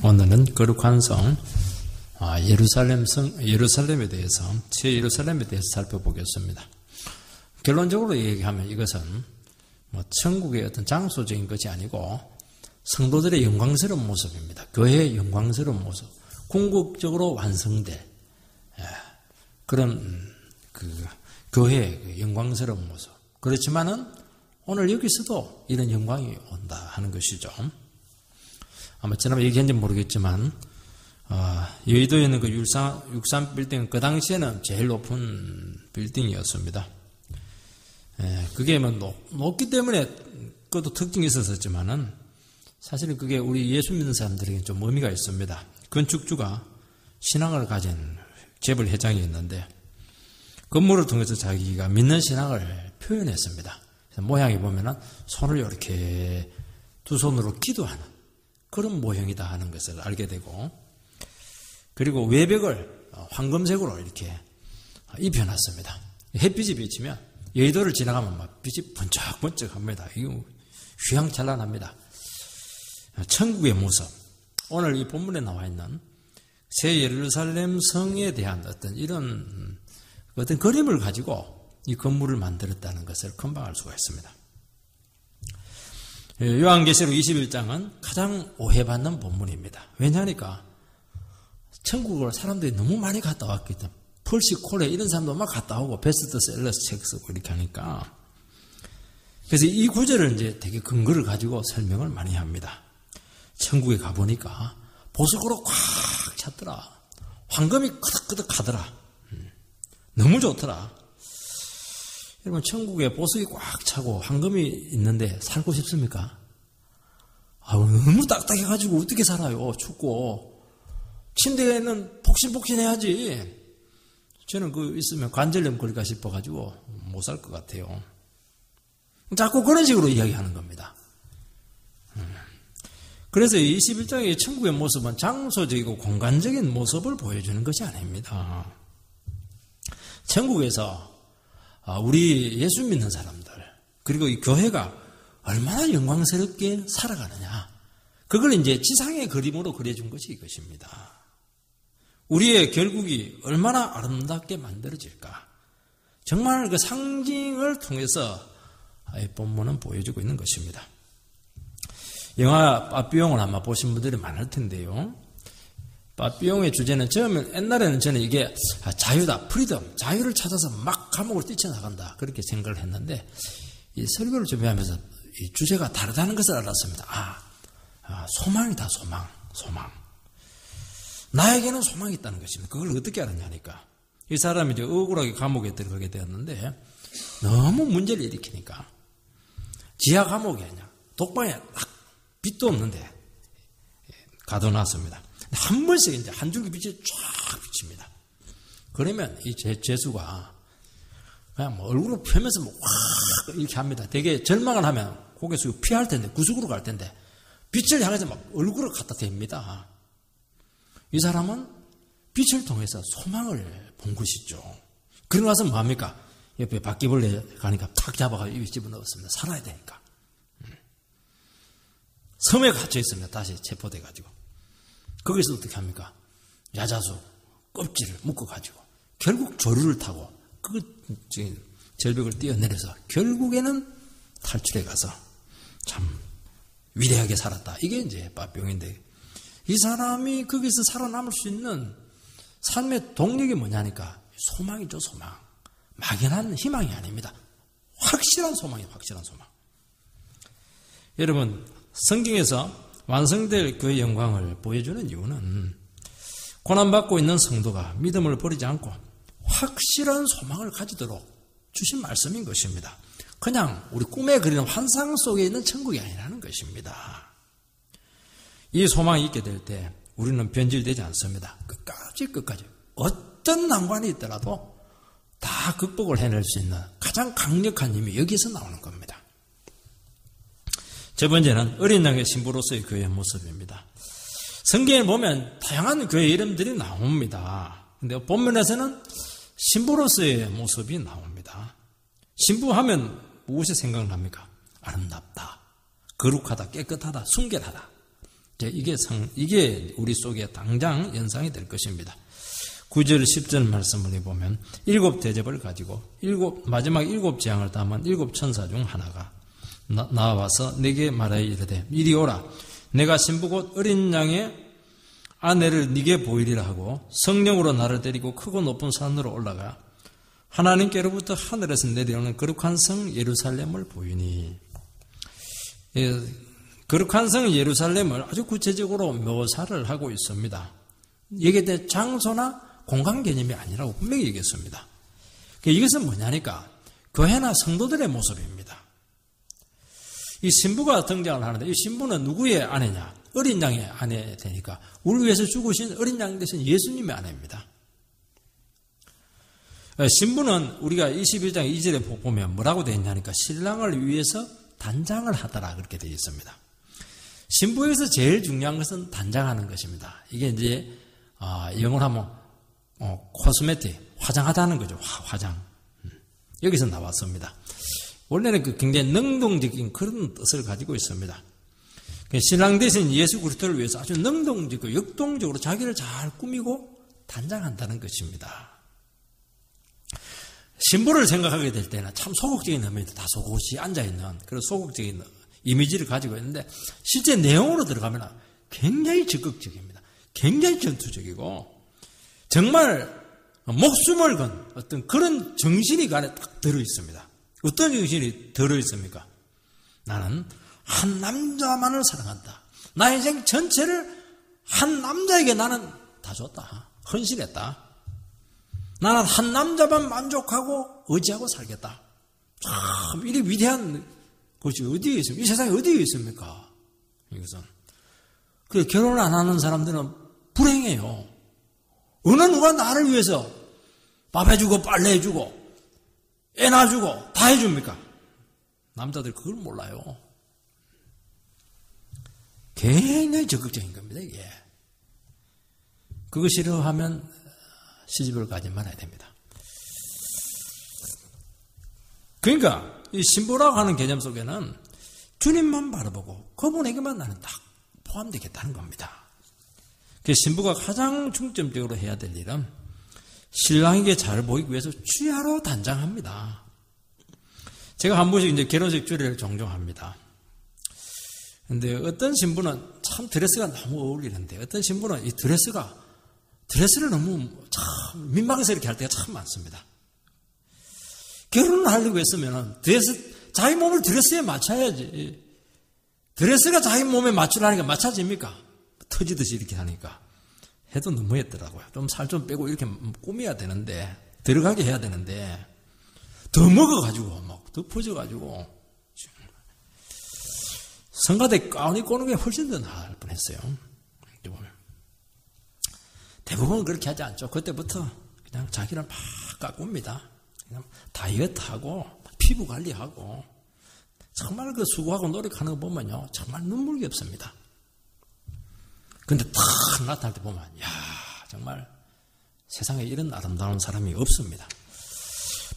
오늘은 거룩한 성 예루살렘에 대해서, 새 예루살렘에 대해서 살펴보겠습니다. 결론적으로 얘기하면 이것은 천국의 어떤 장소적인 것이 아니고 성도들의 영광스러운 모습입니다. 교회의 영광스러운 모습, 궁극적으로 완성될 그런 교회의 영광스러운 모습. 그렇지만은 오늘 여기서도 이런 영광이 온다 하는 것이죠. 아마 지난번에 얘기했는지 모르겠지만 여의도에 있는 그 63 빌딩은 그 당시에는 제일 높은 빌딩이었습니다. 그게 높기 때문에 그것도 특징이 있었지만은 사실은 그게 우리 예수 믿는 사람들에게는 좀 의미가 있습니다. 건축주가 신앙을 가진 재벌 회장이었는데 건물을 통해서 자기가 믿는 신앙을 표현했습니다. 그래서 모양이 보면은 손을 이렇게 두 손으로 기도하는 그런 모형이다 하는 것을 알게 되고, 그리고 외벽을 황금색으로 이렇게 입혀놨습니다. 햇빛이 비치면 여의도를 지나가면 막 빛이 번쩍번쩍합니다. 이거 휘황찬란합니다. 천국의 모습. 오늘 이 본문에 나와 있는 새 예루살렘 성에 대한 어떤 그림을 가지고 이 건물을 만들었다는 것을 금방 알 수가 있습니다. 요한계시록 21장은 가장 오해받는 본문입니다. 왜냐하니까 천국을 사람들이 너무 많이 갔다 왔기 때문에, 펄시 콜레 이런 사람도 막 갔다 오고 베스트셀러 책 쓰고 이렇게 하니까, 그래서 이 구절을 이제 되게 근거를 가지고 설명을 많이 합니다. 천국에 가보니까 보석으로 꽉 찼더라. 황금이 끄덕끄덕하더라. 너무 좋더라. 여러분, 천국에 보석이 꽉 차고 황금이 있는데 살고 싶습니까? 너무 딱딱해가지고 어떻게 살아요? 춥고. 침대에는 폭신폭신해야지. 저는 있으면 관절염 걸릴까 싶어가지고 못 살 것 같아요. 자꾸 그런 식으로 이야기하는 겁니다. 그래서 21장의 천국의 모습은 장소적이고 공간적인 모습을 보여주는 것이 아닙니다. 천국에서 우리 예수 믿는 사람들, 그리고 이 교회가 얼마나 영광스럽게 살아가느냐, 그걸 이제 지상의 그림으로 그려준 것이 이것입니다. 우리의 결국이 얼마나 아름답게 만들어질까, 정말 그 상징을 통해서 이 본문은 보여주고 있는 것입니다. 영화 빠삐용을 아마 보신 분들이 많을 텐데요. 빠삐용의 주제는 옛날에는 저는 이게 자유다, 프리덤, 자유를 찾아서 막 감옥을 뛰쳐나간다, 그렇게 생각을 했는데, 이 설교를 준비하면서 이 주제가 다르다는 것을 알았습니다. 소망이다, 소망. 나에게는 소망이 있다는 것입니다. 그걸 어떻게 알았냐니까, 이 사람이 이제 억울하게 감옥에 들어가게 되었는데 너무 문제를 일으키니까 지하 감옥이 아니야, 독방에 딱 빛도 없는데 가둬놨습니다. 한 번씩 이제 한 줄기 빛이 쫙 비칩니다. 그러면 이 죄수가 그냥 얼굴을 펴면서 확 이렇게 합니다. 되게 절망을 하면 고개 숙이고 피할 텐데, 구석으로 갈 텐데 빛을 향해서 막 얼굴을 갖다 댑니다. 이 사람은 빛을 통해서 소망을 본 것이죠. 그러고 나서 뭐합니까? 옆에 바퀴벌레 가니까 탁 잡아가지고 입에 집어넣었습니다. 살아야 되니까. 섬에 갇혀 있습니다. 다시 체포돼가지고. 거기서 어떻게 합니까? 야자수 껍질을 묶어가지고 결국 조류를 타고 절벽을 뛰어내려서 결국에는 탈출해 가서 참 위대하게 살았다. 이게 이제 빠삐용인데, 이 사람이 거기서 살아남을 수 있는 삶의 동력이 뭐냐니까 소망이죠, 소망. 막연한 희망이 아닙니다. 확실한 소망이에요, 확실한 소망. 여러분, 성경에서 완성될 그의 영광을 보여주는 이유는 고난받고 있는 성도가 믿음을 버리지 않고 확실한 소망을 가지도록 주신 말씀인 것입니다. 그냥 우리 꿈에 그리는 환상 속에 있는 천국이 아니라는 것입니다. 이 소망이 있게 될 때 우리는 변질되지 않습니다. 끝까지 어떤 난관이 있더라도 다 극복을 해낼 수 있는 가장 강력한 힘이 여기서 나오는 겁니다. 첫 번째는 어린 양의 신부로서의 교회의 모습입니다. 성경에 보면 다양한 교회 이름들이 나옵니다. 근데 본문에서는 신부로서의 모습이 나옵니다. 신부하면 무엇이 생각납니까? 아름답다, 거룩하다, 깨끗하다, 순결하다. 이게 우리 속에 당장 연상이 될 것입니다. 9절 10절 말씀을 해보면 7 대접을 가지고 마지막 7 재앙을 담은 7 천사 중 하나가 나와서 내게 말하여 이르되 이리 오라. 내가 신부 곧 어린 양의 아내를 네게 보이리라 하고 성령으로 나를 데리고 크고 높은 산으로 올라가 하나님께로부터 하늘에서 내려오는 거룩한 성 예루살렘을 보이니. 거룩한 성 예루살렘을 아주 구체적으로 묘사를 하고 있습니다. 이게 대 장소나 공간 개념이 아니라고 분명히 얘기했습니다. 이것은 뭐냐니까 교회나 성도들의 모습입니다. 이 신부가 등장을 하는데 이 신부는 누구의 아내냐? 어린 양의 아내 되니까 우리 위해서 죽으신 어린 양 대신 예수님의 아내입니다. 신부는 우리가 21장 2절에 보면 뭐라고 되어 있냐니까 신랑을 위해서 단장을 하더라 그렇게 되어 있습니다. 신부에서 제일 중요한 것은 단장하는 것입니다. 이게 이제 영어로 하면 코스메틱, 화장하다는 거죠. 화장. 여기서 나왔습니다. 원래는 굉장히 능동적인 그런 뜻을 가지고 있습니다. 신랑 대신 예수 그리스도를 위해서 아주 능동적이고 역동적으로 자기를 잘 꾸미고 단장한다는 것입니다. 신부를 생각하게 될 때는 참 소극적인 의미도 다 속옷이 앉아있는 그런 소극적인 이미지를 가지고 있는데 실제 내용으로 들어가면 굉장히 적극적입니다. 굉장히 전투적이고 정말 목숨을 건 어떤 그런 정신이 그 안에 딱 들어있습니다. 어떤 정신이 들어있습니까? 나는 한 남자만을 사랑한다. 나의 인생 전체를 한 남자에게 나는 다 줬다. 헌신했다. 나는 한 남자만 만족하고 의지하고 살겠다. 참 이 위대한 것이 어디에 있습니까? 이 세상에 어디에 있습니까? 이것은. 그 결혼을 안 하는 사람들은 불행해요. 어느 누가 나를 위해서 밥 해주고 빨래 해주고 애 낳아주고 다 해줍니까? 남자들 그걸 몰라요. 굉장히 적극적인 겁니다, 이게. 그거 싫어하면 시집을 가지 말아야 됩니다. 그러니까 이 신부라고 하는 개념 속에는 주님만 바라보고 그분에게만 나는 딱 포함되겠다는 겁니다. 그 신부가 가장 중점적으로 해야 될 일은 신랑에게 잘 보이기 위해서 취하로 단장합니다. 제가 한 번씩 이제 결혼식 주례를 종종 합니다. 근데 어떤 신부는 참 드레스가 너무 어울리는데 어떤 신부는 이 드레스를 너무 참 민망해서 이렇게 할 때가 참 많습니다. 결혼을 하려고 했으면 자기 몸을 드레스에 맞춰야지. 드레스가 자기 몸에 맞추라니까 맞춰집니까? 터지듯이 이렇게 하니까. 해도 너무했더라고요. 좀 살 좀 빼고 이렇게 꾸며야 되는데, 들어가게 해야 되는데, 더 먹어가지고, 막 덮어져가지고, 성가대 가운이 꼬는 게 훨씬 더 나을 뻔했어요. 대부분은 그렇게 하지 않죠. 그때부터 그냥 자기를 막 가꿉니다. 그냥 다이어트하고, 피부 관리하고, 정말 그 수고하고 노력하는 거 보면요. 정말 눈물겹습니다. 근데 탁 나타날 때 보면, 야 정말 세상에 이런 아름다운 사람이 없습니다.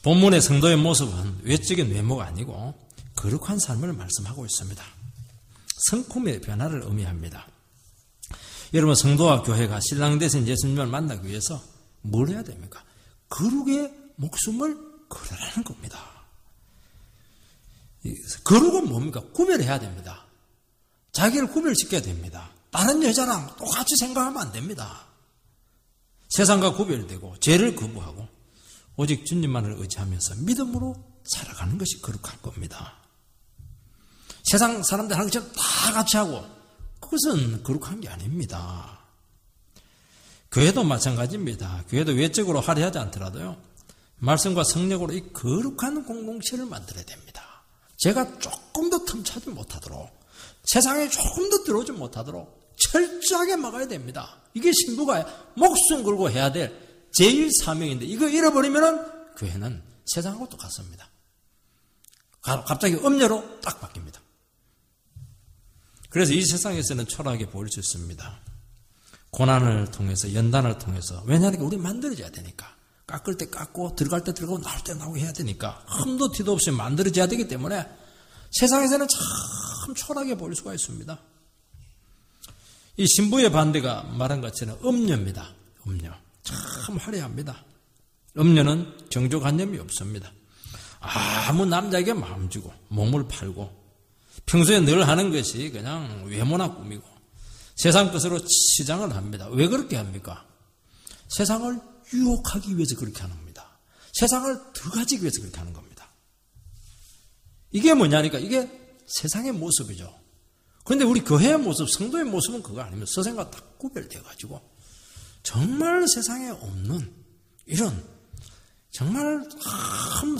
본문의 성도의 모습은 외적인 외모가 아니고 거룩한 삶을 말씀하고 있습니다. 성품의 변화를 의미합니다. 여러분, 성도와 교회가 신랑 대신 예수님을 만나기 위해서 뭘 해야 됩니까? 거룩의 목숨을 걸으라는 겁니다. 거룩은 뭡니까? 구별해야 됩니다. 자기를 구별시켜야 됩니다. 다른 여자랑 똑같이 생각하면 안 됩니다. 세상과 구별되고 죄를 거부하고 오직 주님만을 의지하면서 믿음으로 살아가는 것이 거룩한 겁니다. 세상 사람들 하는 것처럼 다 같이 하고 그것은 거룩한 게 아닙니다. 교회도 마찬가지입니다. 교회도 외적으로 화려하지 않더라도요. 말씀과 성령으로 이 거룩한 공동체를 만들어야 됩니다. 제가 조금 더 틈차지 못하도록 세상에 조금 더 들어오지 못하도록 철저하게 막아야 됩니다. 이게 신부가 목숨 걸고 해야 될 제일 사명인데 이거 잃어버리면 교회는 세상하고 똑같습니다. 갑자기 음녀로 딱 바뀝니다. 그래서 이 세상에서는 초라하게 보일 수 있습니다. 고난을 통해서 연단을 통해서 왜냐하면 우리 만들어져야 되니까 깎을 때 깎고 들어갈 때 들어가고 나올 때 나오고 해야 되니까 흠도 티도 없이 만들어져야 되기 때문에 세상에서는 참 초라하게 보일 수가 있습니다. 이 신부의 반대가 말한 것처럼 음녀입니다. 음녀. 참 화려합니다. 음녀는 정조관념이 없습니다. 아무 남자에게 마음 주고 몸을 팔고 평소에 늘 하는 것이 그냥 외모나 꾸미고 세상 것으로 치장을 합니다. 왜 그렇게 합니까? 세상을 유혹하기 위해서 그렇게 하는 겁니다. 세상을 더 가지기 위해서 그렇게 하는 겁니다. 이게 뭐냐니까 이게 세상의 모습이죠. 그런데 우리 교회의 모습, 성도의 모습은 그거 아니면 서생과 딱 구별돼가지고 정말 세상에 없는 이런 정말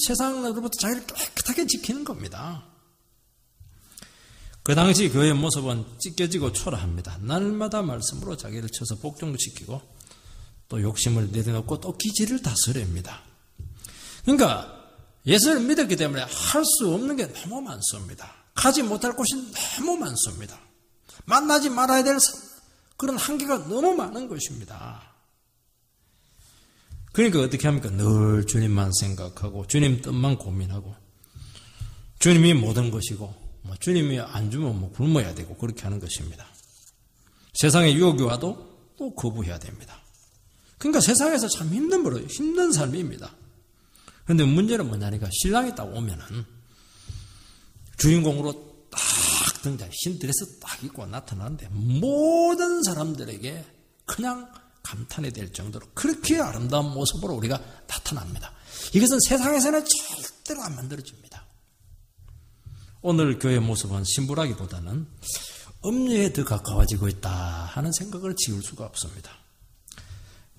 세상으로부터 자기를 깨끗하게 지키는 겁니다. 그 당시 교회의 모습은 찢겨지고 초라합니다. 날마다 말씀으로 자기를 쳐서 복종시키고 또 욕심을 내려놓고 또 기질을 다스립니다. 그러니까 예수를 믿었기 때문에 할 수 없는 게 너무 많습니다. 가지 못할 곳이 너무 많습니다. 만나지 말아야 될 그런 한계가 너무 많은 것입니다. 그러니까 어떻게 합니까? 늘 주님만 생각하고 주님 뜻만 고민하고 주님이 모든 것이고 주님이 안 주면 굶어야 되고 그렇게 하는 것입니다. 세상의 유혹이 와도 또 거부해야 됩니다. 그러니까 세상에서 참 힘든 삶입니다. 그런데 문제는 뭐냐니까 신랑이 딱 오면은 주인공으로 딱 등장, 흰 드레스 딱 입고 나타나는데 모든 사람들에게 그냥 감탄이 될 정도로 그렇게 아름다운 모습으로 우리가 나타납니다. 이것은 세상에서는 절대로 안 만들어집니다. 오늘 교회의 모습은 신부라기보다는 음녀에 더 가까워지고 있다 하는 생각을 지울 수가 없습니다.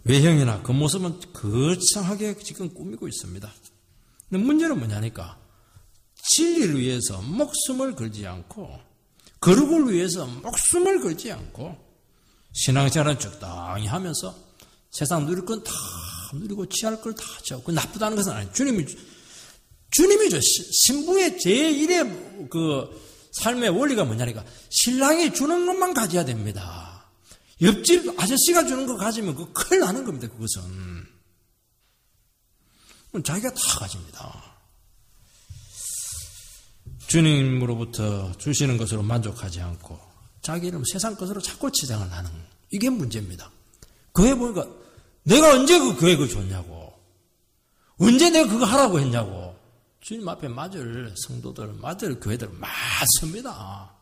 외형이나 겉모습은 거창하게 지금 꾸미고 있습니다. 근데 문제는 뭐냐니까 진리를 위해서 목숨을 걸지 않고 거룩을 위해서 목숨을 걸지 않고 신앙생활은 적당히 하면서 세상 누릴 건 다 누리고 취할 걸 다 취하고 그 나쁘다는 것은 아니에요. 주님이죠. 신부의 제1의 그 삶의 원리가 뭐냐니까 신랑이 주는 것만 가져야 됩니다. 옆집 아저씨가 주는 거 가지면 그 큰일 나는 겁니다. 그것은 자기가 다 가집니다. 주님으로부터 주시는 것으로 만족하지 않고 자기 이름 세상 것으로 자꾸 치장을 하는 이게 문제입니다. 교회 보니까 내가 언제 그 교회 그거 줬냐고 언제 내가 그거 하라고 했냐고 주님 앞에 맞을 성도들 맞을 교회들 많습니다.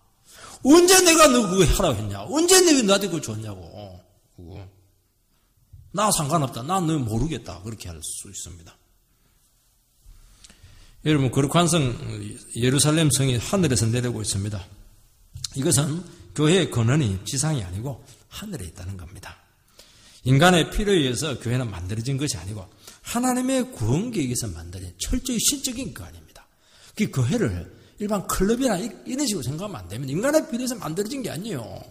언제 내가 너 그거 하라고 했냐 언제 내가 나한테 그거 줬냐고 그거. 나 상관없다 나 너 모르겠다 그렇게 할 수 있습니다. 여러분 거룩한 성 예루살렘 성이 하늘에서 내려오고 있습니다. 이것은 교회의 근원이 지상이 아니고 하늘에 있다는 겁니다. 인간의 필요에 의해서 교회는 만들어진 것이 아니고 하나님의 구원 계획에서 만들어진 철저히 신적인 거 아닙니다. 그 교회를 일반 클럽이나 이런 식으로 생각하면 안 됩니다. 인간의 필요에서 만들어진 게 아니에요.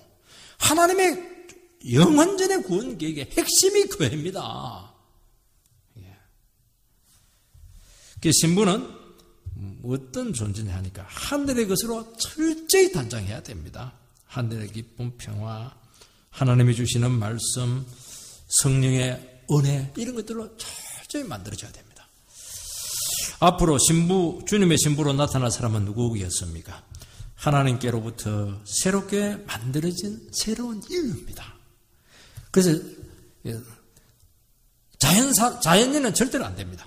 하나님의 영원전의 구원 계획의 핵심이 교회입니다. 그 신부는 어떤 존재냐 하니까 하늘의 것으로 철저히 단장해야 됩니다. 하늘의 기쁨, 평화, 하나님이 주시는 말씀, 성령의 은혜 이런 것들로 철저히 만들어져야 됩니다. 앞으로 주님의 신부로 나타날 사람은 누구겠습니까? 하나님께로부터 새롭게 만들어진 새로운 인류입니다. 그래서 자연인은 절대로 안 됩니다.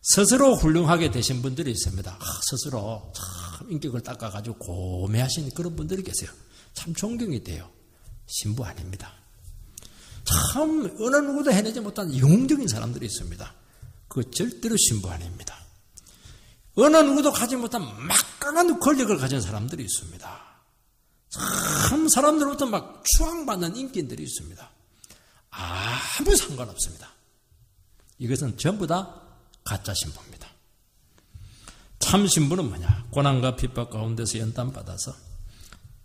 스스로 훌륭하게 되신 분들이 있습니다. 스스로 참 인격을 닦아가지고 고매하신 그런 분들이 계세요. 참 존경이 돼요. 신부 아닙니다. 참 어느 누구도 해내지 못한 영웅적인 사람들이 있습니다. 그거 절대로 신부 아닙니다. 어느 누구도 가지 못한 막강한 권력을 가진 사람들이 있습니다. 참 사람들로부터 막 추앙받는 인기인들이 있습니다. 아무 상관없습니다. 이것은 전부 다 가짜 신부입니다. 참 신부는 뭐냐? 고난과 핍박 가운데서 연단받아서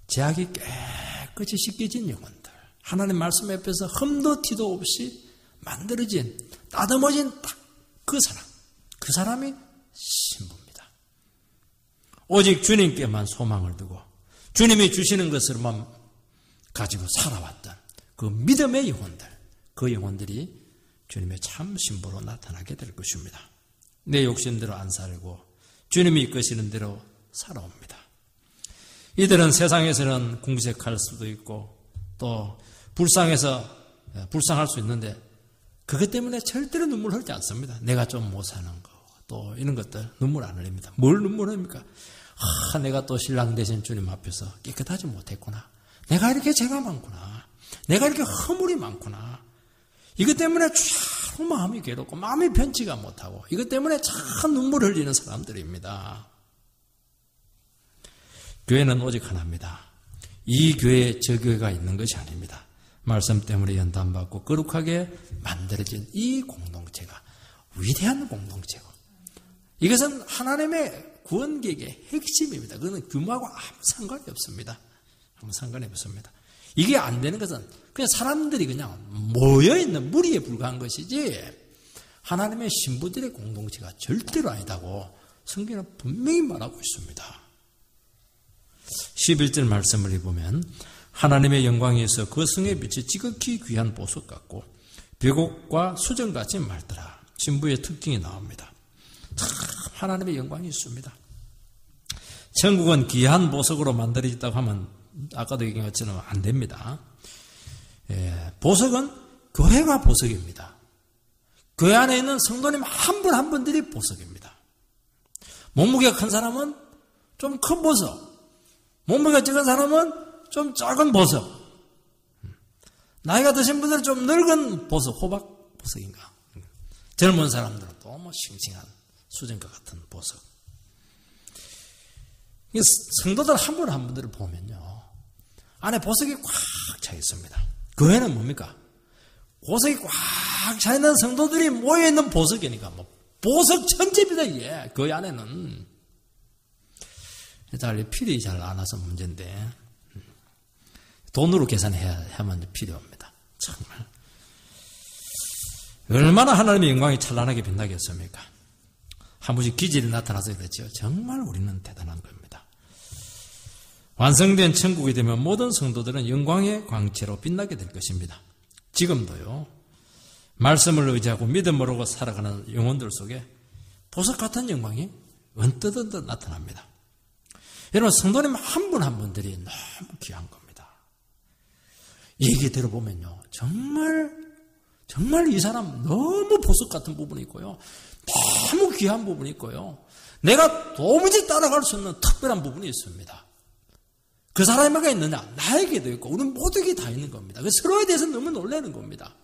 제약이 깨끗이 씻겨진 영혼들, 하나님 말씀 앞에서 흠도 티도 없이 만들어진 따듬어진 딱 그 사람이 신부입니다. 오직 주님께만 소망을 두고 주님이 주시는 것으로만 가지고 살아왔던 그 믿음의 영혼들, 그 영혼들이 주님의 참 신부로 나타나게 될 것입니다. 내 욕심대로 안 살고 주님이 이끄시는 대로 살아옵니다. 이들은 세상에서는 궁색할 수도 있고 또 불쌍할 수 있는데 그것 때문에 절대로 눈물 흘리지 않습니다. 내가 좀 못 사는 거, 또 이런 것들 눈물 안 흘립니다. 뭘 눈물 흘립니까? 내가 또 신랑 되신 주님 앞에서 깨끗하지 못했구나. 내가 이렇게 죄가 많구나. 내가 이렇게 허물이 많구나. 이것 때문에 참 마음이 괴롭고 마음이 편치가 못하고 이것 때문에 참 눈물 흘리는 사람들입니다. 교회는 오직 하나입니다. 이 교회에 저 교회가 있는 것이 아닙니다. 말씀 때문에 연단받고 거룩하게 만들어진 이 공동체가 위대한 공동체고 이것은 하나님의 구원계획의 핵심입니다. 그거는 규모하고 아무 상관이 없습니다. 아무 상관이 없습니다. 이게 안 되는 것은 그냥 사람들이 그냥 모여있는 무리에 불과한 것이지 하나님의 신부들의 공동체가 절대로 아니다고 성경은 분명히 말하고 있습니다. 11절 말씀을 보면 하나님의 영광에서 그 성의 빛이 지극히 귀한 보석 같고 벽옥과 수정같이 맑더라. 신부의 특징이 나옵니다. 참 하나님의 영광이 있습니다. 천국은 귀한 보석으로 만들어졌다고 하면 아까도 얘기한 것처럼 안 됩니다. 보석은 교회가 보석입니다. 교회 안에 있는 성도님 한 분 한 분들이 보석입니다. 몸무게가 큰 사람은 좀 큰 보석, 몸무게가 작은 사람은 좀 작은 보석, 나이가 드신 분들은 좀 늙은 보석, 호박 보석인가, 젊은 사람들은 또 뭐 싱싱한 수정과 같은 보석. 성도들 한 분 한 분들을 보면요, 안에 보석이 꽉 차 있습니다. 교회는 뭡니까? 보석이 꽉 차 있는 성도들이 모여있는 보석이니까 뭐 보석 천지입니다. 이게 교회 안에는 달리 필이 잘 안 와서 문제인데 돈으로 계산해야만 필요합니다. 정말 얼마나 하나님의 영광이 찬란하게 빛나겠습니까? 한 번씩 기질이 나타나서 그렇죠. 정말 우리는 대단한 겁니다. 완성된 천국이 되면 모든 성도들은 영광의 광채로 빛나게 될 것입니다. 지금도요, 말씀을 의지하고 믿음으로 살아가는 영혼들 속에 보석 같은 영광이 언뜻 나타납니다. 여러분, 성도님 한 분 한 분들이 너무 귀한 겁니다. 얘기 들어보면요, 정말 이 사람 너무 보석 같은 부분이 있고요, 너무 귀한 부분이 있고요, 내가 도무지 따라갈 수 없는 특별한 부분이 있습니다. 그 사람에게 있느냐? 나에게도 있고 우리 모두에게 다 있는 겁니다. 서로에 대해서 너무 놀라는 겁니다.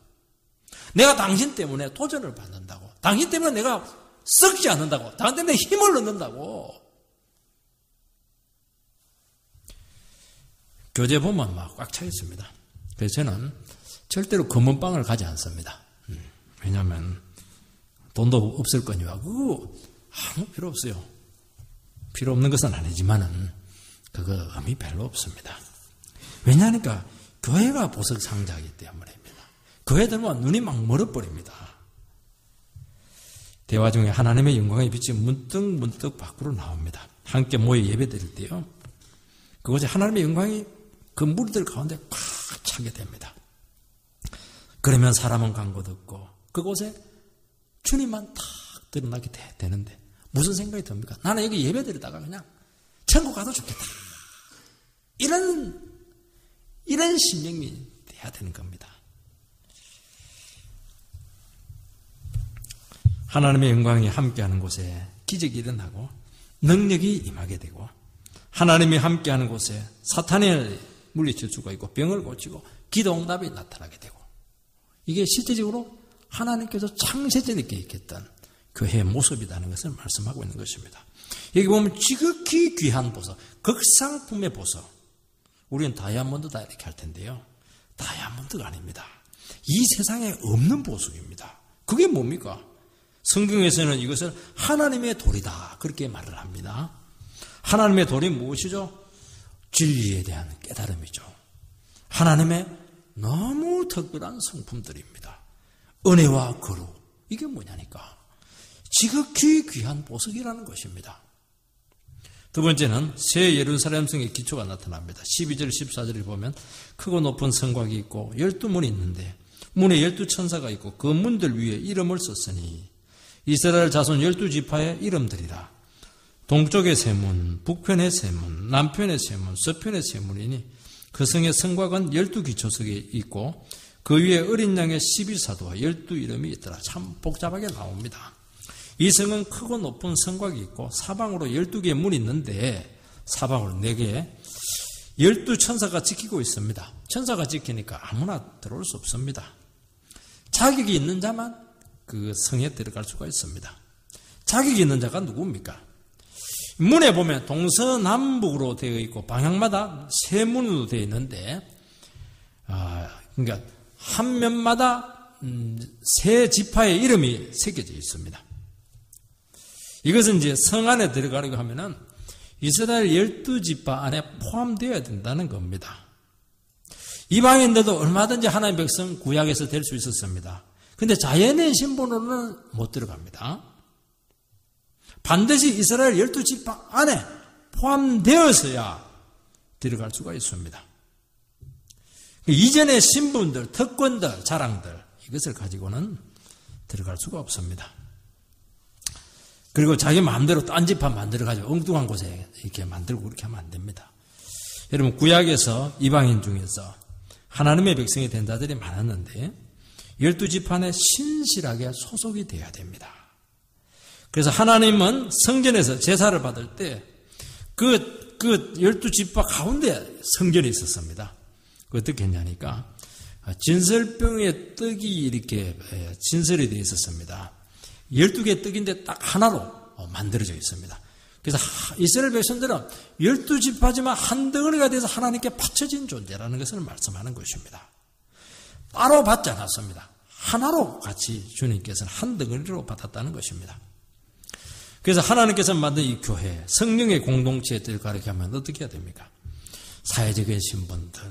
내가 당신 때문에 도전을 받는다고, 당신 때문에 내가 썩지 않는다고, 당신 때문에 힘을 얻는다고. 교재 보면 막 꽉 차 있습니다. 그래서 저는 절대로 검은 빵을 가지 않습니다. 왜냐하면 돈도 없을 거니와 그거 아무 필요 없어요. 필요 없는 것은 아니지만은 그거 의미 별로 없습니다. 왜냐하니까 교회가 보석 상자이기 때문입니다. 교회 들면 눈이 막 멀어버립니다. 대화 중에 하나님의 영광의 빛이 문득 밖으로 나옵니다. 함께 모여 예배 드릴 때요, 그곳에 하나님의 영광이 그 무리들 가운데 꽉 차게 됩니다. 그러면 사람은 간 곳 없고 그곳에 주님만 탁 드러나게 되는데 무슨 생각이 듭니까? 나는 여기 예배 드리다가 그냥 천국 가도 좋겠다. 이런 심령이 돼야 되는 겁니다. 하나님의 영광이 함께하는 곳에 기적이 일어나고 능력이 임하게 되고, 하나님이 함께하는 곳에 사탄을 물리칠 수가 있고 병을 고치고 기도응답이 나타나게 되고, 이게 실제적으로 하나님께서 창세전에 계획했던 교회의 모습이라는 것을 말씀하고 있는 것입니다. 여기 보면 지극히 귀한 보석, 극상품의 보석. 우리는 다이아몬드다 이렇게 할 텐데요, 다이아몬드가 아닙니다. 이 세상에 없는 보석입니다. 그게 뭡니까? 성경에서는 이것을 하나님의 돌이다 그렇게 말을 합니다. 하나님의 돌이 무엇이죠? 진리에 대한 깨달음이죠. 하나님의 너무 특별한 성품들입니다. 은혜와 거룩, 이게 뭐냐니까 지극히 귀한 보석이라는 것입니다. 두 번째는 새 예루살렘 성의 기초가 나타납니다. 12절 14절을 보면 크고 높은 성곽이 있고 12문이 있는데 문에 12천사가 있고 그 문들 위에 이름을 썼으니 이스라엘 자손 12지파의 이름들이라. 동쪽의 세문, 북편의 세문, 남편의 세문, 서편의 세문이니 그 성의 성곽은 12기초석이 있고 그 위에 어린 양의 12사도와 12이름이 있더라. 참 복잡하게 나옵니다. 이 성은 크고 높은 성곽이 있고 사방으로 12개의 문이 있는데 사방으로 4개 12천사가 지키고 있습니다. 천사가 지키니까 아무나 들어올 수 없습니다. 자격이 있는 자만 그 성에 들어갈 수가 있습니다. 자격이 있는 자가 누굽니까? 문에 보면 동서남북으로 되어 있고 방향마다 세 문으로 되어 있는데 그러니까 한 면마다 세 지파의 이름이 새겨져 있습니다. 이것은 이제 성 안에 들어가려고 하면은 이스라엘 12지파 안에 포함되어야 된다는 겁니다. 이방인들도 얼마든지 하나님의 백성 구약에서 될 수 있었습니다. 근데 자연의 신분으로는 못 들어갑니다. 반드시 이스라엘 12지파 안에 포함되어서야 들어갈 수가 있습니다. 이전의 신분들, 특권들, 자랑들 이것을 가지고는 들어갈 수가 없습니다. 그리고 자기 마음대로 딴 지파 만들어가지고 엉뚱한 곳에 이렇게 만들고 그렇게 하면 안 됩니다. 여러분 구약에서 이방인 중에서 하나님의 백성이 된 자들이 많았는데 12지파 안에 신실하게 소속이 되어야 됩니다. 그래서 하나님은 성전에서 제사를 받을 때 그 12지파 가운데 성전이 있었습니다. 어떻게 했냐니까 진설병의 떡이 이렇게 진설이 되어 있었습니다. 12개의 떡인데 딱 하나로 만들어져 있습니다. 그래서 이스라엘 백성들은 12지파지만 한 덩어리가 돼서 하나님께 바쳐진 존재라는 것을 말씀하는 것입니다. 따로 받지 않았습니다. 하나로 같이 주님께서는 한 덩어리로 받았다는 것입니다. 그래서 하나님께서 만든 이 교회, 성령의 공동체에 들어가게 하면 어떻게 해야 됩니까? 사회적인 신분들,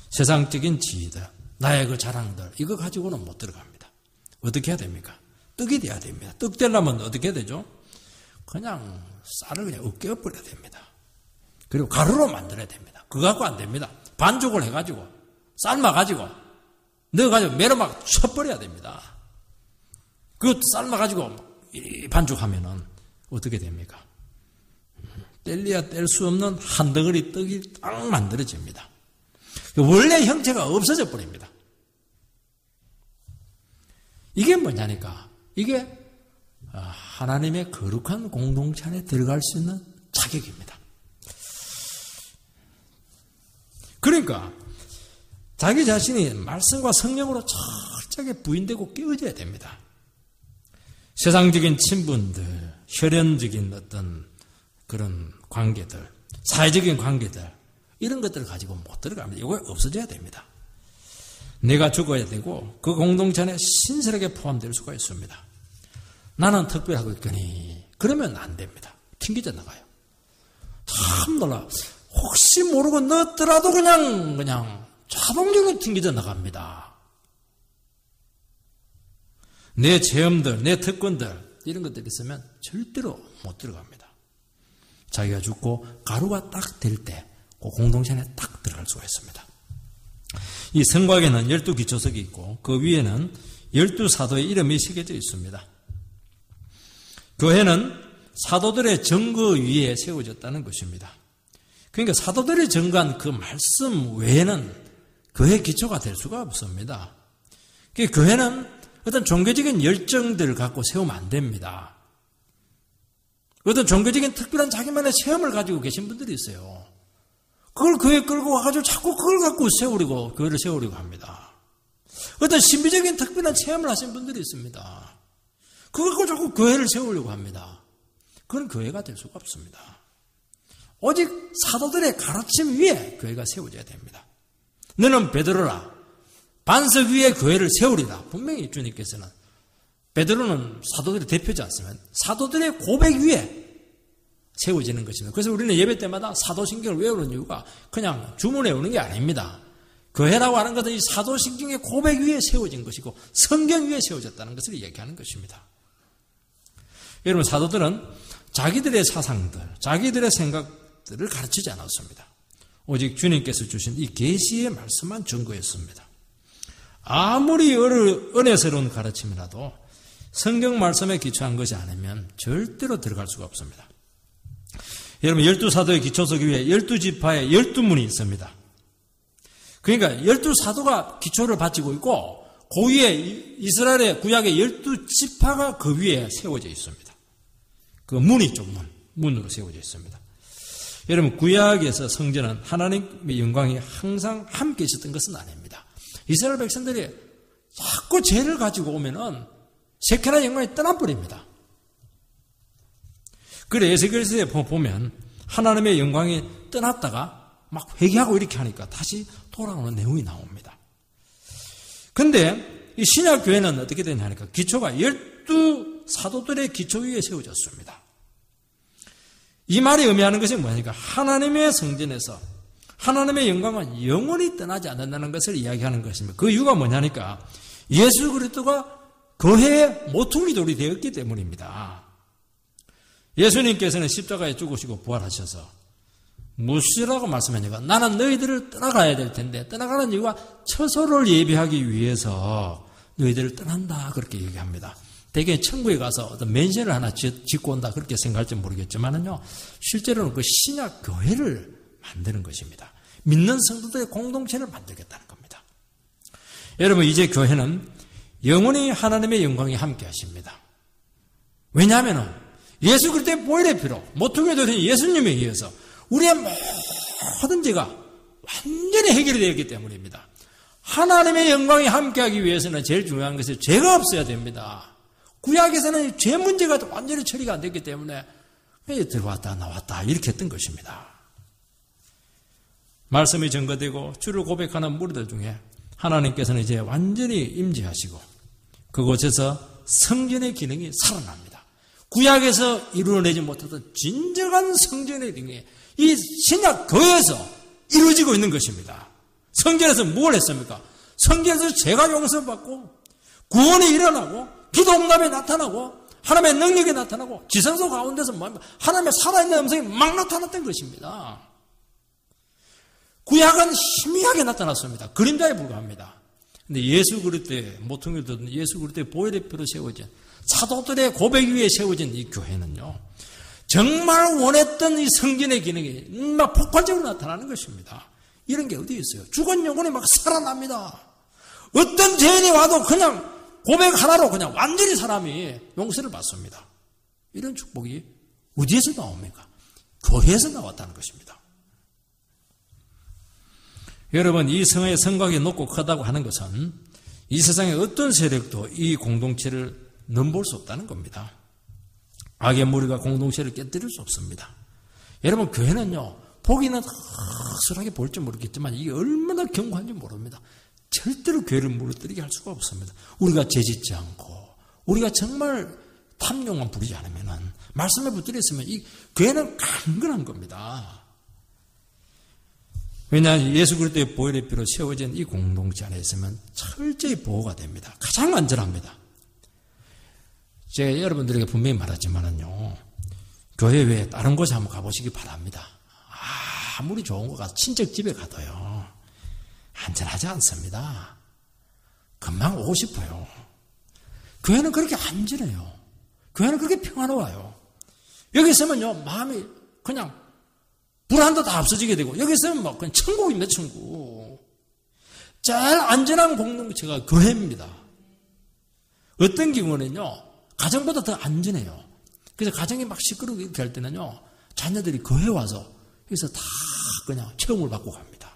세상적인 지위들, 나의 그 자랑들 이거 가지고는 못 들어갑니다. 어떻게 해야 됩니까? 떡이 돼야 됩니다. 떡 되려면 어떻게 해야 되죠? 그냥 쌀을 그냥 으깨어 버려야 됩니다. 그리고 가루로 만들어야 됩니다. 그거 갖고 안 됩니다. 반죽을 해가지고 삶아가지고 넣어가지고 매로 막 쳐버려야 됩니다. 그것도 삶아가지고 반죽하면은 어떻게 됩니까? 뗄래야 뗄 수 없는 한 덩어리 떡이 딱 만들어집니다. 원래 형체가 없어져 버립니다. 이게 뭐냐니까 이게 하나님의 거룩한 공동체 안에 들어갈 수 있는 자격입니다. 그러니까 자기 자신이 말씀과 성령으로 철저하게 부인되고 깨어져야 됩니다. 세상적인 친분들, 혈연적인 어떤 그런 관계들, 사회적인 관계들 이런 것들을 가지고 못 들어갑니다. 이거 없어져야 됩니다. 내가 죽어야 되고 그 공동체 안에 신실하게 포함될 수가 있습니다. 나는 특별하고 있거니 그러면 안 됩니다. 튕겨져 나가요. 참 놀라. 혹시 모르고 넣었더라도 그냥 자동적으로 튕겨져 나갑니다. 내 체험들, 내 특권들 이런 것들이 있으면 절대로 못 들어갑니다. 자기가 죽고 가루가 딱 될 때 그 공동체 안에 딱 들어갈 수가 있습니다. 이 성곽에는 12기초석이 있고 그 위에는 12사도의 이름이 새겨져 있습니다. 교회는 사도들의 증거 위에 세워졌다는 것입니다. 그러니까 사도들의 증거한 그 말씀 외에는 교회의 기초가 될 수가 없습니다. 그러니까 교회는 어떤 종교적인 열정들을 갖고 세우면 안 됩니다. 어떤 종교적인 특별한 자기만의 체험을 가지고 계신 분들이 있어요. 그걸 교회에 끌고 와가지고 자꾸 그걸 갖고 교회를 세우려고 합니다. 어떤 신비적인 특별한 체험을 하신 분들이 있습니다. 그걸 갖고 자꾸 교회를 세우려고 합니다. 그건 교회가 될 수가 없습니다. 오직 사도들의 가르침 위에 교회가 세워져야 됩니다. 너는 베드로라. 반석 위에 교회를 세우리라. 분명히 주님께서는 베드로는 사도들의 대표지 않습니까? 사도들의 고백 위에 세워지는 것입니다. 그래서 우리는 예배 때마다 사도신경을 외우는 이유가 그냥 주문해 오는 게 아닙니다. 교회라고 하는 것은 이 사도신경의 고백 위에 세워진 것이고 성경 위에 세워졌다는 것을 얘기하는 것입니다. 여러분 사도들은 자기들의 사상들, 자기들의 생각들을 가르치지 않았습니다. 오직 주님께서 주신 이 계시의 말씀만 증거했습니다. 아무리 은혜스러운 가르침이라도 성경 말씀에 기초한 것이 아니면 절대로 들어갈 수가 없습니다. 여러분 12사도의 기초서기에 12지파에 12문이 있습니다. 그러니까 12사도가 기초를 바치고 있고 그 위에 이스라엘의 구약의 12지파가 그 위에 세워져 있습니다. 그 문이 좀 문으로 세워져 있습니다. 여러분 구약에서 성전은 하나님의 영광이 항상 함께 있었던 것은 아닙니다. 이스라엘 백성들이 자꾸 죄를 가지고 오면은 세케나 영광이 떠나버립니다. 그래 에스겔서에 보면 하나님의 영광이 떠났다가 막 회개하고 이렇게 하니까 다시 돌아오는 내용이 나옵니다. 근데 이 신약 교회는 어떻게 되냐니까 기초가 12사도들의 기초 위에 세워졌습니다. 이 말이 의미하는 것이 뭐냐니까 하나님의 성전에서 하나님의 영광은 영원히 떠나지 않는다는 것을 이야기하는 것입니다. 그 이유가 뭐냐니까 예수 그리스도가 교회의 모퉁이 돌이 되었기 때문입니다. 예수님께서는 십자가에 죽으시고 부활하셔서 무엇이라고 말씀하니까 나는 너희들을 떠나가야 될 텐데 떠나가는 이유가 처소를 예비하기 위해서 너희들을 떠난다 그렇게 얘기합니다. 대개 천국에 가서 어떤 맨션을 하나 짓고 온다 그렇게 생각할지 모르겠지만은요 실제로는 그 신약 교회를 만드는 것입니다. 믿는 성도들의 공동체를 만들겠다는 겁니다. 여러분 이제 교회는 영원히 하나님의 영광이 함께 하십니다. 왜냐하면 예수 그리스도의 보혈의 피로 모퉁이에 되신 예수님에 의해서 우리의 모든 죄가 완전히 해결이 되었기 때문입니다. 하나님의 영광이 함께하기 위해서는 제일 중요한 것은 죄가 없어야 됩니다. 구약에서는 죄 문제가 완전히 처리가 안 됐기 때문에 들어왔다 나왔다 이렇게 했던 것입니다. 말씀이 증거되고 주를 고백하는 무리들 중에 하나님께서는 이제 완전히 임재하시고 그곳에서 성전의 기능이 살아납니다. 구약에서 이루어내지 못했던 진정한 성전의 기능이 이 신약 교회에서 이루어지고 있는 것입니다. 성전에서 뭘 했습니까? 성전에서 죄가 용서받고 구원이 일어나고 기도 응답이 나타나고 하나님의 능력이 나타나고 지성소 가운데서 뭡니까? 하나님의 살아있는 음성이 막 나타났던 것입니다. 구약은 희미하게 나타났습니다. 그림자에 불과합니다. 근데 예수 그리스도의 모퉁이를 든 예수 그리스도의 보혈의 피로 세워진 사도들의 고백 위에 세워진 이 교회는요. 정말 원했던 이 성전의 기능이 막 폭발적으로 나타나는 것입니다. 이런 게 어디 있어요? 죽은 영혼이 막 살아납니다. 어떤 죄인이 와도 그냥 고백 하나로 그냥 완전히 사람이 용서를 받습니다. 이런 축복이 어디에서 나옵니까? 교회에서 나왔다는 것입니다. 여러분 이 성의 성곽이 높고 크다고 하는 것은 이 세상의 어떤 세력도 이 공동체를 넘볼 수 없다는 겁니다. 악의 무리가 공동체를 깨뜨릴 수 없습니다. 여러분 교회는요 보기는 확실하게 볼지 모르겠지만 이게 얼마나 견고한지 모릅니다. 절대로 교회를 무너뜨리게 할 수가 없습니다. 우리가 죄짓지 않고 우리가 정말 탐욕만 부리지 않으면은 말씀에 붙들려 있으면 이 교회는 강건한 겁니다. 왜냐하면 예수 그리스도의 보혈의 피로 세워진 이 공동체 안에 있으면 철저히 보호가 됩니다. 가장 안전합니다. 제가 여러분들에게 분명히 말하지만은요, 교회 외에 다른 곳에 한번 가보시기 바랍니다. 아무리 좋은 거 가서 친척 집에 가도요, 안전하지 않습니다. 금방 오고 싶어요. 교회는 그렇게 안전해요. 교회는 그렇게 평화로워요. 여기 있으면요, 마음이 그냥 불안도 다 없어지게 되고, 여기 있으면 막 그냥 천국입니다, 천국. 제일 안전한 공동체가 교회입니다. 어떤 경우는요, 가정보다 더 안전해요. 그래서 가정이 막 시끄럽게 이렇게 할 때는요, 자녀들이 교회 와서 여기서 다 그냥 체험을 받고 갑니다.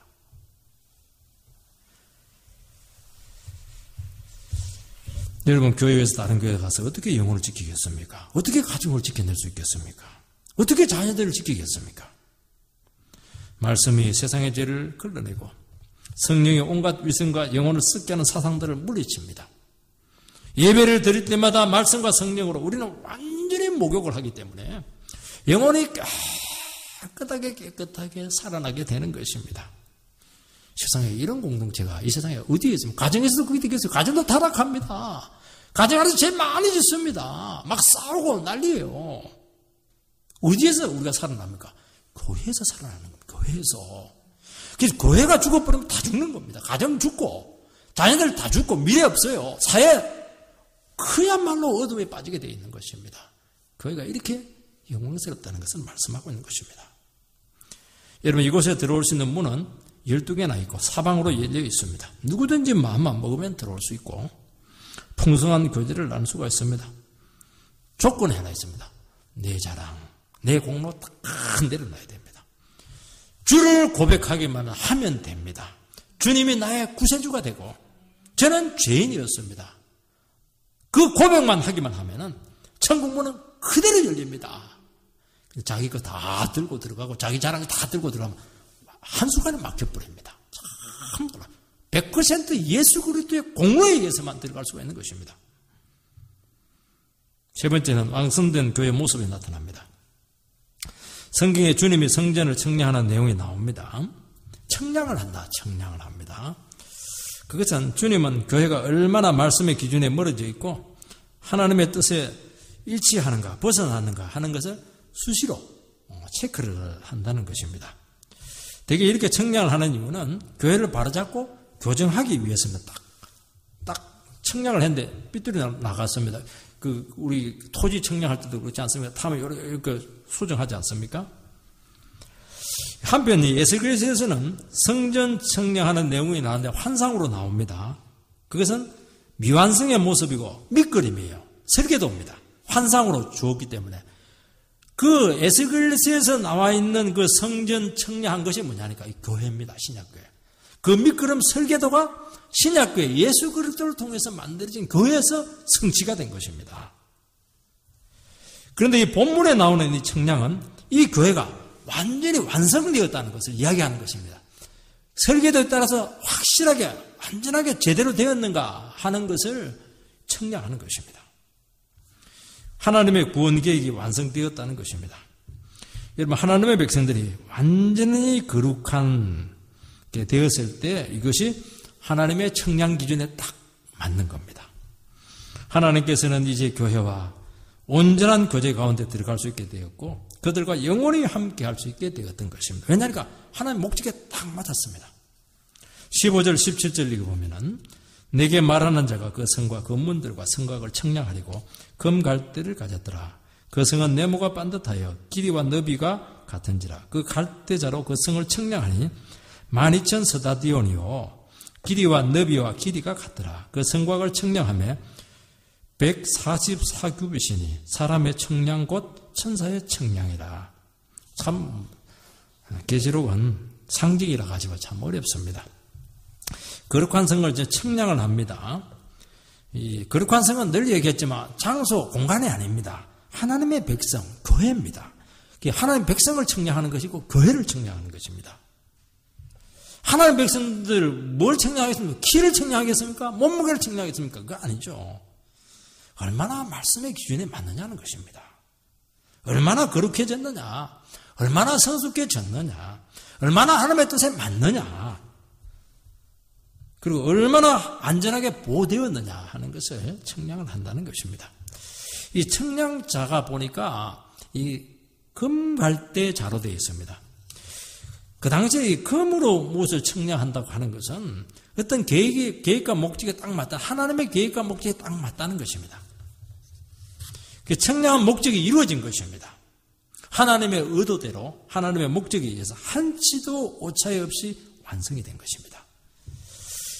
여러분, 교회에서 다른 교회 가서 어떻게 영혼을 지키겠습니까? 어떻게 가정을 지켜낼 수 있겠습니까? 어떻게 자녀들을 지키겠습니까? 말씀이 세상의 죄를 걸러내고 성령의 온갖 위선과 영혼을 썩게 하는 사상들을 물리칩니다. 예배를 드릴 때마다 말씀과 성령으로 우리는 완전히 목욕을 하기 때문에 영혼이 깨끗하게 살아나게 되는 것입니다. 세상에 이런 공동체가 이 세상에 어디에 있습니까? 가정에서도 그게 되겠어요. 가정도 타락합니다. 가정 안에서 죄 많이 짓습니다. 막 싸우고 난리예요. 어디에서 우리가 살아납니까? 교회에서 살아나는 겁니다. 교회에서. 그래서 교회가 죽어버리면 다 죽는 겁니다. 가정 죽고 자녀들 다 죽고 미래 없어요. 사회 그야말로 어둠에 빠지게 되어 있는 것입니다. 교회가 이렇게 영광스럽다는 것을 말씀하고 있는 것입니다. 여러분, 이곳에 들어올 수 있는 문은 12개나 있고 사방으로 열려 있습니다. 누구든지 마음만 먹으면 들어올 수 있고 풍성한 교제를 나눌 수가 있습니다. 조건이 하나 있습니다. 내 자랑, 내 공로 딱 내려놔야 됩니다. 주를 고백하기만 하면 됩니다. 주님이 나의 구세주가 되고 저는 죄인이었습니다. 그 고백만 하기만 하면은 천국 문은 그대로 열립니다. 자기 거 다 들고 들어가고 자기 자랑 다 들고 들어가면 한순간에 막혀버립니다. 참 100% 예수 그리스도의 공로에 의해서만 들어갈 수가 있는 것입니다. 세 번째는 왕성된 교회 모습이 나타납니다. 성경에 주님이 성전을 청량하는 내용이 나옵니다. 청량을 한다, 청량을 합니다. 그것은 주님은 교회가 얼마나 말씀의 기준에 멀어져 있고 하나님의 뜻에 일치하는가 벗어나는가 하는 것을 수시로 체크를 한다는 것입니다. 대개 이렇게 청량을 하는 이유는 교회를 바로잡고 교정하기 위해서입니다. 딱 청량을 했는데 삐뚤이 나갔습니다. 우리 토지 청량할 때도 그렇지 않습니까? 타면 이렇게 수정하지 않습니까? 한편 에스겔서에서는 성전 청량하는 내용이 나오는데 환상으로 나옵니다. 그것은 미완성의 모습이고 밑그림이에요. 설계도입니다. 환상으로 주었기 때문에 그 에스겔서에서 나와 있는 그 성전 청량한 것이 뭐냐니까 이 교회입니다. 신약교회. 그 밑그림 설계도가 신약교회 예수 그리스도를 통해서 만들어진 교회에서 성취가 된 것입니다. 그런데 이 본문에 나오는 이 청량은 이 교회가 완전히 완성되었다는 것을 이야기하는 것입니다. 설계도에 따라서 확실하게 완전하게 제대로 되었는가 하는 것을 청량하는 것입니다. 하나님의 구원 계획이 완성되었다는 것입니다. 여러분, 하나님의 백성들이 완전히 거룩한 게 되었을 때 이것이 하나님의 청량 기준에 딱 맞는 겁니다. 하나님께서는 이제 교회와 온전한 교제 가운데 들어갈 수 있게 되었고 그들과 영원히 함께 할 수 있게 되었던 것입니다. 왜냐하니까 하나님 목적에 딱 맞았습니다. 15절 17절 읽어보면은 내게 말하는 자가 그 성과 건문들과 성곽을 청량하려고 금갈대를 가졌더라. 그 성은 네모가 반듯하여 길이와 너비가 같은지라. 그 갈대자로 그 성을 청량하니 12,000 스타디온이요 길이와 너비와 길이가 같더라. 그 성곽을 청량하며 144규빗이니 사람의 청량 곧 천사의 청량이라. 참 계시록은 상징이라 가지고 참 어렵습니다. 거룩한 성을 이제 청량을 합니다. 이 거룩한 성은 늘 얘기했지만 장소, 공간이 아닙니다. 하나님의 백성, 교회입니다. 하나님의 백성을 청량하는 것이고 교회를 청량하는 것입니다. 하나님의 백성들 뭘 청량하겠습니까? 키를 청량하겠습니까? 몸무게를 청량하겠습니까? 그거 아니죠. 얼마나 말씀의 기준에 맞느냐는 것입니다. 얼마나 거룩해졌느냐, 얼마나 성숙해졌느냐, 얼마나 하나님의 뜻에 맞느냐, 그리고 얼마나 안전하게 보호되었느냐 하는 것을 청량을 한다는 것입니다. 이 청량자가 보니까 이 금갈대자로 되어 있습니다. 그 당시에 이 금으로 무엇을 청량한다고 하는 것은 어떤 계획과 목적에 딱 맞다, 하나님의 계획과 목적에 딱 맞다는 것입니다. 그 청량한 목적이 이루어진 것입니다. 하나님의 의도대로 하나님의 목적에 의해서 한치도 오차이 없이 완성이 된 것입니다.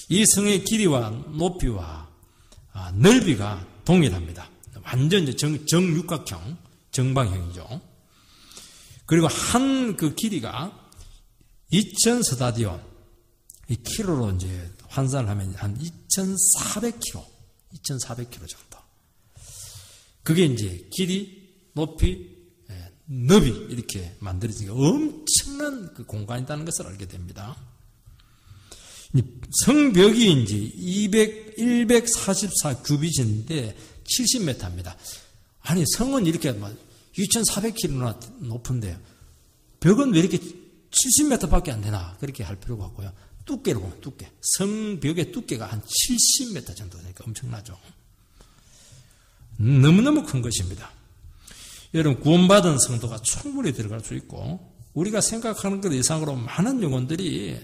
이 성의 길이와 높이와 넓이가 동일합니다. 완전 정육각형, 정방형이죠. 그리고 한 그 길이가 2,000 스타디온, 이 킬로로 이제 환산을 하면 한 2,400km, 2,400km 정도. 그게 이제 길이, 높이, 너비 이렇게 만들어지니까 엄청난 그 공간이 있다는 것을 알게 됩니다. 성벽이 이제 144규빗인데 70m입니다. 아니, 성은 이렇게 2,400km나 높은데 벽은 왜 이렇게 70m밖에 안 되나? 그렇게 할 필요가 없고요. 두께로 보면 두께. 성벽의 두께가 한 70m 정도 되니까 엄청나죠. 너무너무 큰 것입니다. 여러분, 구원받은 성도가 충분히 들어갈 수 있고 우리가 생각하는 것 이상으로 많은 영혼들이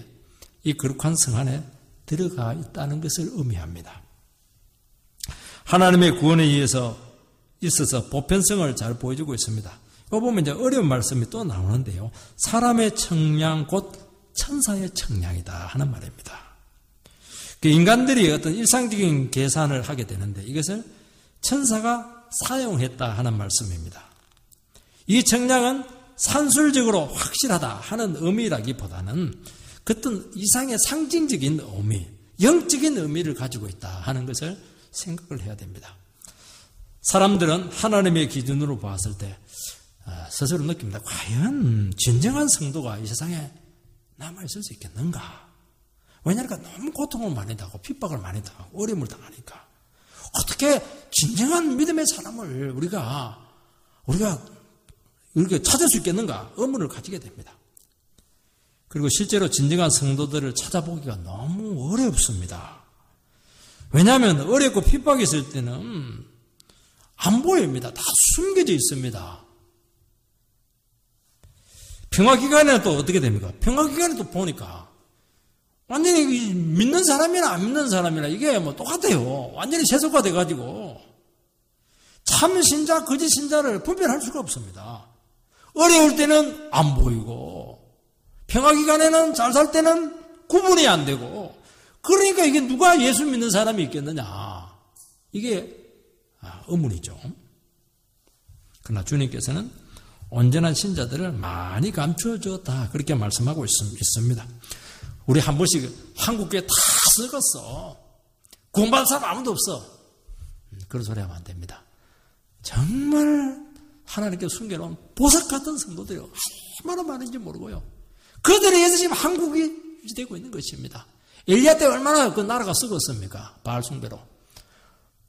이 거룩한 성 안에 들어가 있다는 것을 의미합니다. 하나님의 구원에 의해서 있어서 보편성을 잘 보여주고 있습니다. 보면 이제 어려운 말씀이 또 나오는데요. 사람의 청량 곧 천사의 청량이다 하는 말입니다. 인간들이 어떤 일상적인 계산을 하게 되는데 이것을 천사가 사용했다 하는 말씀입니다. 이 청량은 산술적으로 확실하다 하는 의미라기보다는 어떤 이상의 상징적인 의미, 영적인 의미를 가지고 있다 하는 것을 생각을 해야 됩니다. 사람들은 하나님의 기준으로 봤을 때 스스로 느낍니다. 과연 진정한 성도가 이 세상에 남아있을 수 있겠는가? 왜냐하면 너무 고통을 많이 당하고 핍박을 많이 당하고 어려움을 당하니까 어떻게 진정한 믿음의 사람을 우리가 찾을 수 있겠는가? 의문을 가지게 됩니다. 그리고 실제로 진정한 성도들을 찾아보기가 너무 어렵습니다. 왜냐하면 어렵고 핍박이 있을 때는 안 보입니다. 다 숨겨져 있습니다. 평화기간에는 또 어떻게 됩니까? 평화기간에 또 보니까 완전히 믿는 사람이나 안 믿는 사람이나 이게 뭐 똑같아요. 완전히 세속화돼가지고 참 신자, 거짓 신자를 분별할 수가 없습니다. 어려울 때는 안 보이고 평화기간에는 잘 살 때는 구분이 안 되고 그러니까 이게 누가 예수 믿는 사람이 있겠느냐. 이게 의문이죠. 그러나 주님께서는 온전한 신자들을 많이 감추어줬다 그렇게 말씀하고 있습니다. 우리 한 번씩 한국교회 다 썩었어. 구원받은 사람 아무도 없어. 그런 소리 하면 안 됩니다. 정말 하나님께서 숨겨놓은 보석 같은 성도들이 얼마나 많은지 모르고요. 그들에 의해서 지금 한국이 유지되고 있는 것입니다. 엘리야 때 얼마나 그 나라가 썩었습니까? 바알 숭배로.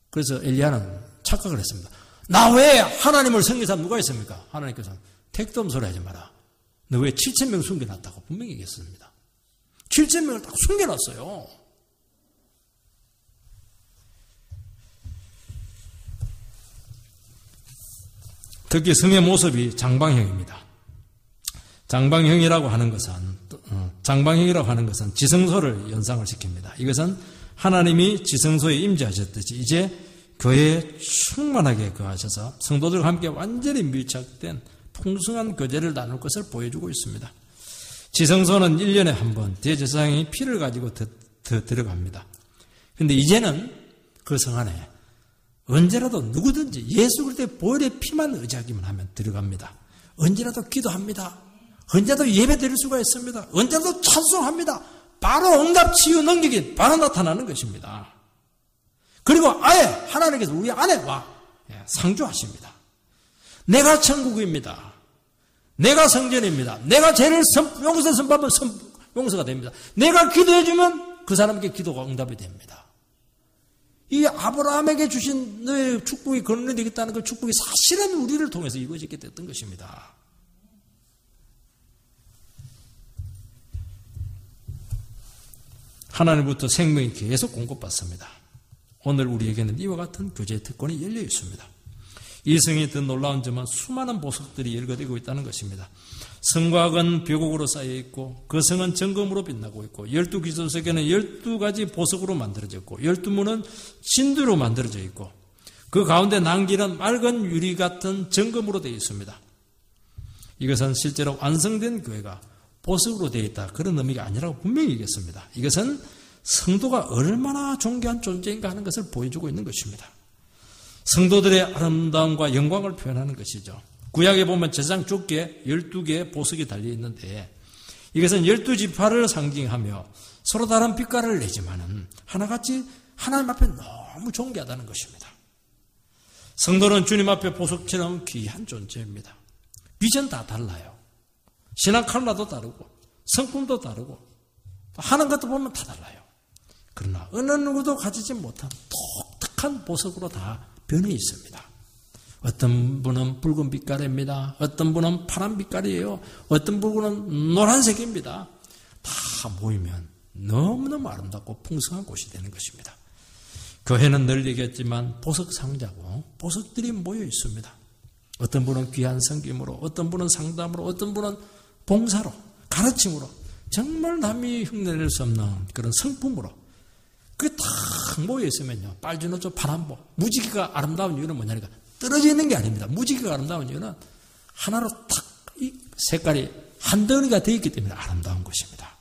그래서 엘리야는 착각을 했습니다. 나 외에 하나님을 섬긴 사람 누가 있습니까? 하나님께서는 택도 없는 소리 하지 마라. 너 왜 7,000명 숨겨놨다고 분명히 얘기했습니다. 7,000명을 딱 숨겨놨어요. 특히 성의 모습이 장방형입니다. 장방형이라고 하는 것은 지성소를 연상을 시킵니다. 이것은 하나님이 지성소에 임재하셨듯이 이제 교회에 충만하게 거하셔서 성도들과 함께 완전히 밀착된 풍성한 교제를 나눌 것을 보여주고 있습니다. 지성소는 1년에 한 번 대제사장이 피를 가지고 들어갑니다. 그런데 이제는 그 성 안에 언제라도 누구든지 예수 그리스도의 보혈의 피만 의지하기만 하면 들어갑니다. 언제라도 기도합니다. 언제라도 예배 드릴 수가 있습니다. 언제라도 찬송합니다. 바로 응답 치유 능력이 바로 나타나는 것입니다. 그리고 아예 하나님께서 우리 안에 와 상주하십니다. 내가 천국입니다. 내가 성전입니다. 내가 죄를 용서 선포하면 용서가 됩니다. 내가 기도해주면 그 사람에게 기도가 응답이 됩니다. 이 아브라함에게 주신 너의 축복이 거론이 되겠다는 그 축복이 사실은 우리를 통해서 이루어지게 됐던 것입니다. 하나님부터 생명이 계속 공급받습니다. 오늘 우리에게는 이와 같은 교제의 특권이 열려 있습니다. 이 성이 더 놀라운 점은 수많은 보석들이 열거되고 있다는 것입니다. 성곽은 벽옥으로 쌓여 있고 그 성은 정금으로 빛나고 있고 12기초석에는 12가지 보석으로 만들어졌고 12문은 진두로 만들어져 있고 그 가운데 난길은 맑은 유리 같은 정금으로 되어 있습니다. 이것은 실제로 완성된 교회가 보석으로 되어 있다 그런 의미가 아니라고 분명히 얘기했습니다. 이것은 성도가 얼마나 존귀한 존재인가 하는 것을 보여주고 있는 것입니다. 성도들의 아름다움과 영광을 표현하는 것이죠. 구약에 보면 제사장 좁게 12개의 보석이 달려있는데 이것은 12지파를 상징하며 서로 다른 빛깔을 내지만은 하나같이 하나님 앞에 너무 존귀하다는 것입니다. 성도는 주님 앞에 보석처럼 귀한 존재입니다. 비전 다 달라요. 신앙 칼라도 다르고 성품도 다르고 하는 것도 보면 다 달라요. 그러나 어느 누구도 가지지 못한 독특한 보석으로 다 변해 있습니다. 어떤 분은 붉은 빛깔입니다. 어떤 분은 파란 빛깔이에요. 어떤 분은 노란색입니다. 다 모이면 너무너무 아름답고 풍성한 곳이 되는 것입니다. 교회는 늘 얘기했지만 보석 상자고 보석들이 모여 있습니다. 어떤 분은 귀한 섬김으로, 어떤 분은 상담으로, 어떤 분은 봉사로, 가르침으로, 정말 남이 흉내낼 수 없는 그런 성품으로 그게 딱 모여 있으면요. 빨주노초 파란보. 무지개가 아름다운 이유는 뭐냐니까 떨어져 있는 게 아닙니다. 무지개가 아름다운 이유는 하나로 탁 이 색깔이 한 덩이가 되어 있기 때문에 아름다운 것입니다.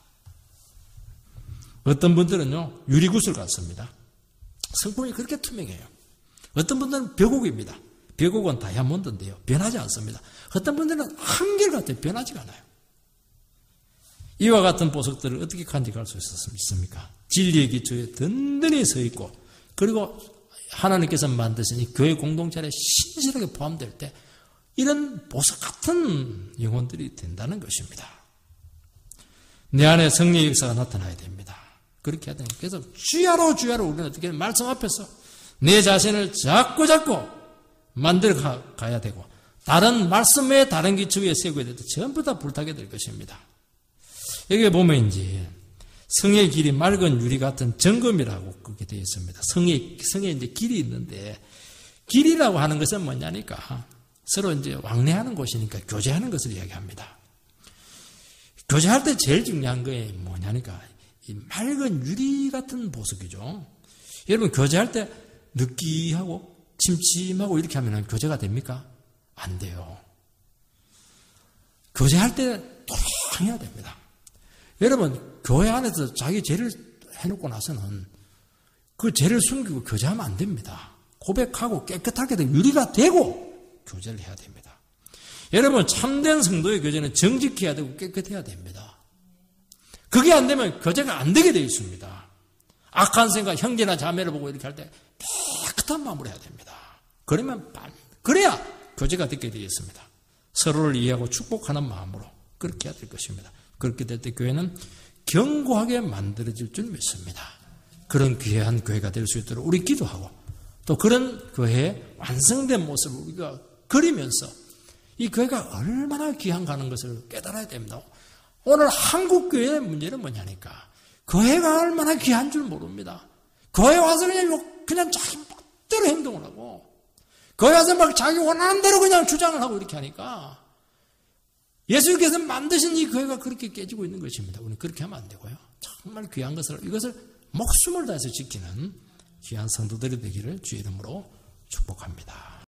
어떤 분들은요, 유리구슬 같습니다. 성품이 그렇게 투명해요. 어떤 분들은 벽옥입니다. 벽옥은 다이아몬드인데요, 변하지 않습니다. 어떤 분들은 한결같아요. 변하지가 않아요. 이와 같은 보석들을 어떻게 간직할 수 있습니까? 진리의 기초에 든든히 서 있고, 그리고 하나님께서 만드신 이 교회 공동체 안에 신실하게 포함될 때 이런 보석 같은 영혼들이 된다는 것입니다. 내 안에 성령의 역사가 나타나야 됩니다. 그렇게 해야 됩니다. 그래서 주야로 우리는 어떻게 말씀 앞에서 내 자신을 자꾸 만들어 가야 되고, 다른 말씀 외에 다른 기초 위에 세우게 될 때 전부 다 불타게 될 것입니다. 여기에 보면 이제 성의 길이 맑은 유리 같은 정금이라고 그렇게 되어 있습니다. 성에 이제 길이 있는데, 길이라고 하는 것은 뭐냐니까 서로 이제 왕래하는 곳이니까 교제하는 것을 이야기합니다. 교제할 때 제일 중요한 게 뭐냐니까 이 맑은 유리 같은 보석이죠. 여러분, 교제할 때 느끼하고 침침하고 이렇게 하면 교제가 됩니까? 안 돼요. 교제할 때 도랑해야 됩니다. 여러분, 교회 안에서 자기 죄를 해놓고 나서는 그 죄를 숨기고 교제하면 안 됩니다. 고백하고 깨끗하게 유리가 되고 교제를 해야 됩니다. 여러분, 참된 성도의 교제는 정직해야 되고 깨끗해야 됩니다. 그게 안 되면 교제가 안 되게 되어 있습니다. 악한 생각, 형제나 자매를 보고 이렇게 할 때 깨끗한 마음으로 해야 됩니다. 그래야 교제가 되게 되어 있습니다. 서로를 이해하고 축복하는 마음으로 그렇게 해야 될 것입니다. 그렇게 될 때 교회는 견고하게 만들어질 줄 믿습니다. 그런 귀한 교회가 될 수 있도록 우리 기도하고, 또 그런 교회의 완성된 모습을 우리가 그리면서 이 교회가 얼마나 귀한가 하는 것을 깨달아야 됩니다. 오늘 한국 교회의 문제는 뭐냐니까 교회가 얼마나 귀한 줄 모릅니다. 교회 와서 그냥 자기 멋대로 행동을 하고, 교회 와서 막 자기 원하는 대로 그냥 주장을 하고 이렇게 하니까 예수님께서 만드신 이 교회가 그렇게 깨지고 있는 것입니다. 우리는 그렇게 하면 안 되고요. 정말 귀한 이것을 목숨을 다해서 지키는 귀한 성도들이 되기를 주의 이름으로 축복합니다.